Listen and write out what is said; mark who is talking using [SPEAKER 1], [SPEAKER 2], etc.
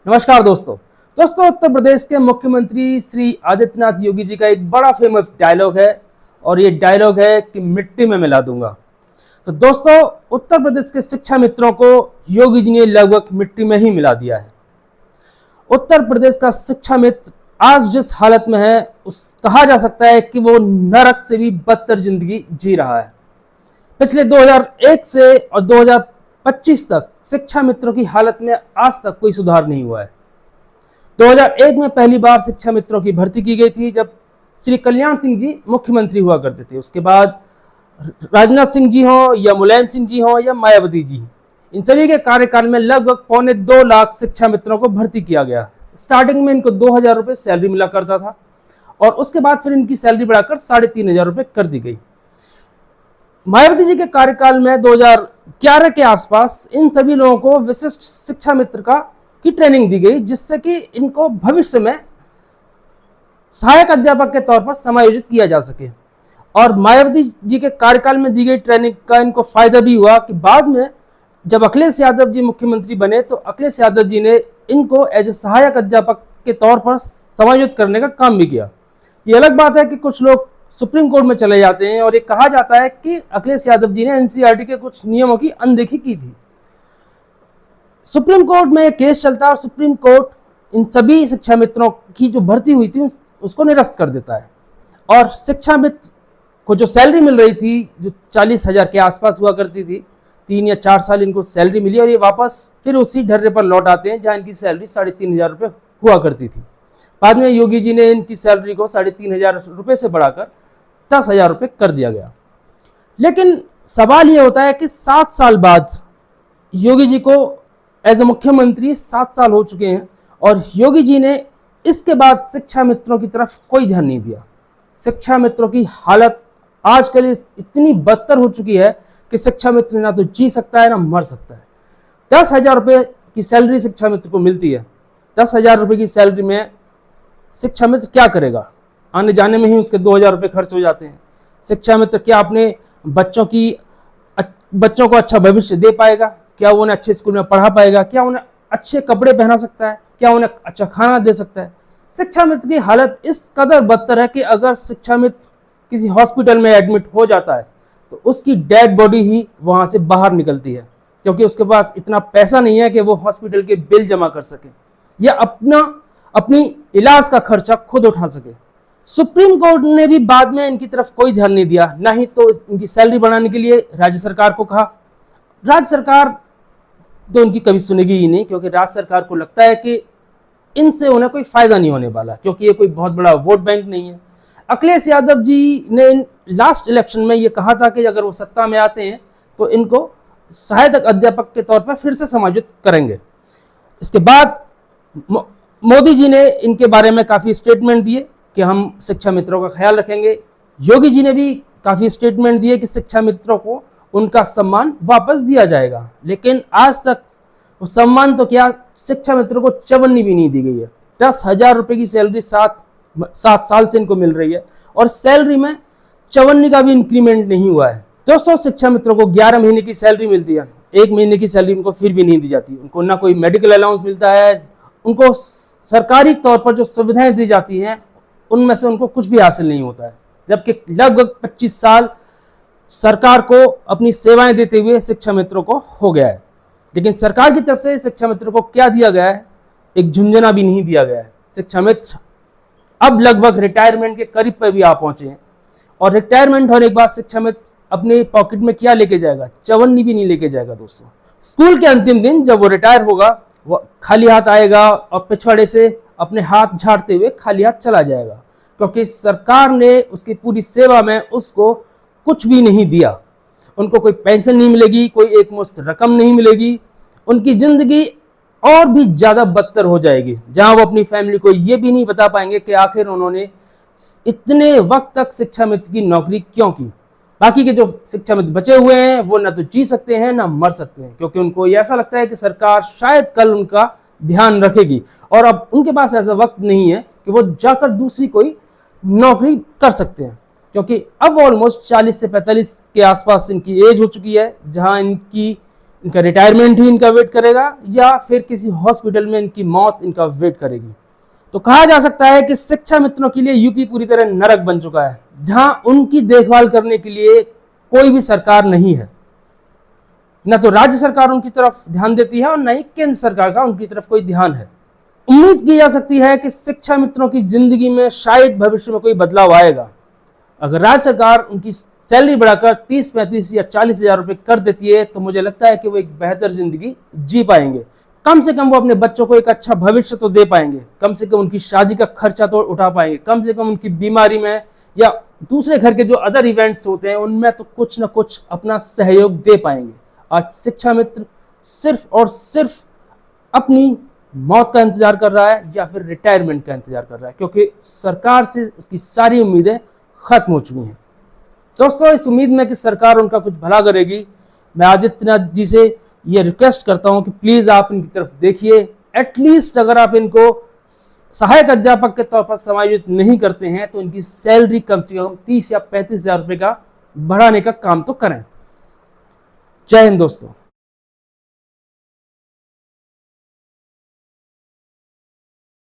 [SPEAKER 1] नमस्कार दोस्तों। उत्तर प्रदेश के मुख्यमंत्री श्री आदित्यनाथ योगी जी का एक बड़ा फेमस डायलॉग है और ये डायलॉग है कि मिट्टी में मिला दूंगा। तो दोस्तों, उत्तर प्रदेश के शिक्षा मित्रों को योगी जी ने लगभग मिट्टी में ही मिला दिया है। उत्तर प्रदेश का शिक्षा मित्र आज जिस हालत में है कहा जा सकता है कि वो नरक से भी बदतर जिंदगी जी रहा है। पिछले 2001 से और 2025 तक शिक्षा मित्रों की हालत में आज तक कोई सुधार नहीं हुआ है। 2001 में पहली बार शिक्षा मित्रों की भर्ती की गई थी जब श्री कल्याण सिंह जी मुख्यमंत्री हुआ करते थे। उसके बाद राजनाथ सिंह जी हों या मुलायम सिंह जी हों या मायावती जी, इन सभी के कार्यकाल में लगभग 2.25 लाख शिक्षा मित्रों को भर्ती किया गया। स्टार्टिंग में इनको 2,000 रुपये सैलरी मिला करता था और उसके बाद फिर इनकी सैलरी बढ़ाकर 3,500 रुपये कर दी गई। मायावती जी के कार्यकाल में 2011 के आसपास इन सभी लोगों को विशिष्ट शिक्षा मित्र की ट्रेनिंग दी गई, जिससे कि इनको भविष्य में सहायक अध्यापक के तौर पर समायोजित किया जा सके। और मायावती जी के कार्यकाल में दी गई ट्रेनिंग का इनको फायदा भी हुआ कि बाद में जब अखिलेश यादव जी मुख्यमंत्री बने तो अखिलेश यादव जी ने इनको एज ए सहायक अध्यापक के तौर पर समायोजित करने का काम भी किया। ये अलग बात है कि कुछ लोग सुप्रीम कोर्ट में चले जाते हैं और ये कहा जाता है कि अखिलेश यादव जी ने एनसीईआरटी के कुछ नियमों की अनदेखी की थी। सुप्रीम कोर्ट में केस चलता है और सुप्रीम कोर्ट इन सभी शिक्षा मित्रों की जो भर्ती हुई थी उसको निरस्त कर देता है। और शिक्षा मित्र को जो सैलरी मिल रही थी, जो 40,000 के आसपास हुआ करती थी, 3 या 4 साल इनको सैलरी मिली और ये वापस फिर उसी ढर्रे पर लौट आते हैं जहां इनकी सैलरी 3,500 रुपये हुआ करती थी। बाद में योगी जी ने इनकी सैलरी को 3,500 रुपये से बढ़ाकर 10,000 रुपये कर दिया गया। लेकिन सवाल ये होता है कि 7 साल बाद योगी जी को एज ए मुख्यमंत्री 7 साल हो चुके हैं और योगी जी ने इसके बाद शिक्षा मित्रों की तरफ कोई ध्यान नहीं दिया। शिक्षा मित्रों की हालत आजकल इतनी बदतर हो चुकी है कि शिक्षा मित्र ना तो जी सकता है ना मर सकता है। 10,000 रुपये की सैलरी शिक्षा मित्र को मिलती है। 10,000 रुपये की सैलरी में शिक्षा मित्र क्या करेगा? आने जाने में ही उसके 2,000 रुपये खर्च हो जाते हैं। शिक्षा मित्र क्या अपने बच्चों को अच्छा भविष्य दे पाएगा? क्या वो उन्हें अच्छे स्कूल में पढ़ा पाएगा? क्या उन्हें अच्छे कपड़े पहना सकता है? क्या उन्हें अच्छा खाना दे सकता है? शिक्षा मित्र की हालत इस कदर बदतर है कि अगर शिक्षा मित्र किसी हॉस्पिटल में एडमिट हो जाता है तो उसकी डेड बॉडी ही वहां से बाहर निकलती है, क्योंकि उसके पास इतना पैसा नहीं है कि वो हॉस्पिटल के बिल जमा कर सके या अपनी इलाज का खर्चा खुद उठा सके। सुप्रीम कोर्ट ने भी बाद में इनकी तरफ कोई ध्यान नहीं दिया, ना ही तो इनकी सैलरी बढ़ाने के लिए राज्य सरकार को कहा। राज्य सरकार तो इनकी कभी सुनेगी ही नहीं, क्योंकि राज्य सरकार को लगता है कि इनसे उन्हें कोई फायदा नहीं होने वाला, क्योंकि ये कोई बहुत बड़ा वोट बैंक नहीं है। अखिलेश यादव जी ने लास्ट इलेक्शन में ये कहा था कि अगर वो सत्ता में आते हैं तो इनको सहायक अध्यापक के तौर पर फिर से समायोजित करेंगे। इसके बाद मोदी जी ने इनके बारे में काफ़ी स्टेटमेंट दिए कि हम शिक्षा मित्रों का ख्याल रखेंगे। योगी जी ने भी काफ़ी स्टेटमेंट दिए कि शिक्षा मित्रों को उनका सम्मान वापस दिया जाएगा, लेकिन आज तक वो सम्मान तो क्या, शिक्षा मित्रों को चवन्नी भी नहीं दी गई है। 10,000 रुपये की सैलरी 7 साल से इनको मिल रही है और सैलरी में चवन्नी का भी इंक्रीमेंट नहीं हुआ है। दोस्तों, शिक्षा मित्रों को 11 महीने की सैलरी मिलती है, 1 महीने की सैलरी उनको फिर भी नहीं दी जाती। उनको ना कोई मेडिकल अलाउंस मिलता है, उनको सरकारी तौर पर जो सुविधाएं दी जाती हैं उनमें से उनको कुछ भी हासिल नहीं होता है, जबकि लगभग 25 साल सरकार को अपनी सेवाएं देते हुए शिक्षा मित्रों को हो गया है। लेकिन सरकार की तरफ से शिक्षा मित्रों को क्या दिया गया है? एक झुंझुना भी नहीं दिया गया है। शिक्षा मित्र अब लगभग रिटायरमेंट के करीब पर भी आ पहुंचे हैं और रिटायरमेंट होने के बाद शिक्षा मित्र अपने पॉकेट में क्या लेके जाएगा? चवन्नी भी नहीं लेके जाएगा। दोस्तों, स्कूल के अंतिम दिन जब वो रिटायर होगा वो खाली हाथ आएगा और पिछवाड़े से अपने हाथ झाड़ते हुए खाली हाथ चला जाएगा, क्योंकि सरकार ने उसकी पूरी सेवा में उसको कुछ भी नहीं दिया। उनको कोई पेंशन नहीं मिलेगी, कोई एकमुश्त रकम नहीं मिलेगी। उनकी जिंदगी और भी ज़्यादा बदतर हो जाएगी, जहां वो अपनी फैमिली को ये भी नहीं बता पाएंगे कि आखिर उन्होंने इतने वक्त तक शिक्षा मित्र की नौकरी क्यों की। बाकी के जो शिक्षा मित्र बचे हुए हैं वो ना तो जी सकते हैं ना मर सकते हैं, क्योंकि उनको ये ऐसा लगता है कि सरकार शायद कल उनका ध्यान रखेगी और अब उनके पास ऐसा वक्त नहीं है कि वो जाकर दूसरी कोई नौकरी कर सकते हैं, क्योंकि अब ऑलमोस्ट 40 से 45 के आसपास इनकी एज हो चुकी है, जहां इनका रिटायरमेंट ही इनका वेट करेगा या फिर किसी हॉस्पिटल में इनकी मौत इनका वेट करेगी। तो कहा जा सकता है कि शिक्षा मित्रों के लिए यूपी पूरी तरह नरक बन चुका है, जहां उनकी देखभाल करने के लिए कोई भी सरकार नहीं है। न तो राज्य सरकार उनकी तरफ ध्यान देती है और न ही केंद्र सरकार का उनकी तरफ कोई ध्यान है। उम्मीद की जा सकती है कि शिक्षा मित्रों की जिंदगी में शायद भविष्य में कोई बदलाव आएगा। अगर राज्य सरकार उनकी सैलरी बढ़ाकर 30, 35 या 40 हजार रुपए कर देती है तो मुझे लगता है कि वो एक बेहतर जिंदगी जी पाएंगे। कम से कम वो अपने बच्चों को एक अच्छा भविष्य तो दे पाएंगे, कम से कम उनकी शादी का खर्चा तो उठा पाएंगे, कम से कम उनकी बीमारी में या दूसरे घर के जो अदर इवेंट्स होते हैं उनमें तो कुछ ना कुछ अपना सहयोग दे पाएंगे। आज शिक्षा मित्र सिर्फ और सिर्फ अपनी मौत का इंतजार कर रहा है या फिर रिटायरमेंट का इंतजार कर रहा है, क्योंकि सरकार से उसकी सारी उम्मीदें खत्म हो चुकी हैं। दोस्तों, इस उम्मीद में कि सरकार उनका कुछ भला करेगी, मैं आदित्यनाथ जी से ये रिक्वेस्ट करता हूं कि प्लीज आप इनकी तरफ देखिए। एटलीस्ट अगर आप इनको सहायक अध्यापक के तौर पर समायोजित नहीं करते हैं तो इनकी सैलरी कम से कम 30 या 35 हजार रुपए का बढ़ाने का काम तो करें। जय हिंद दोस्तों।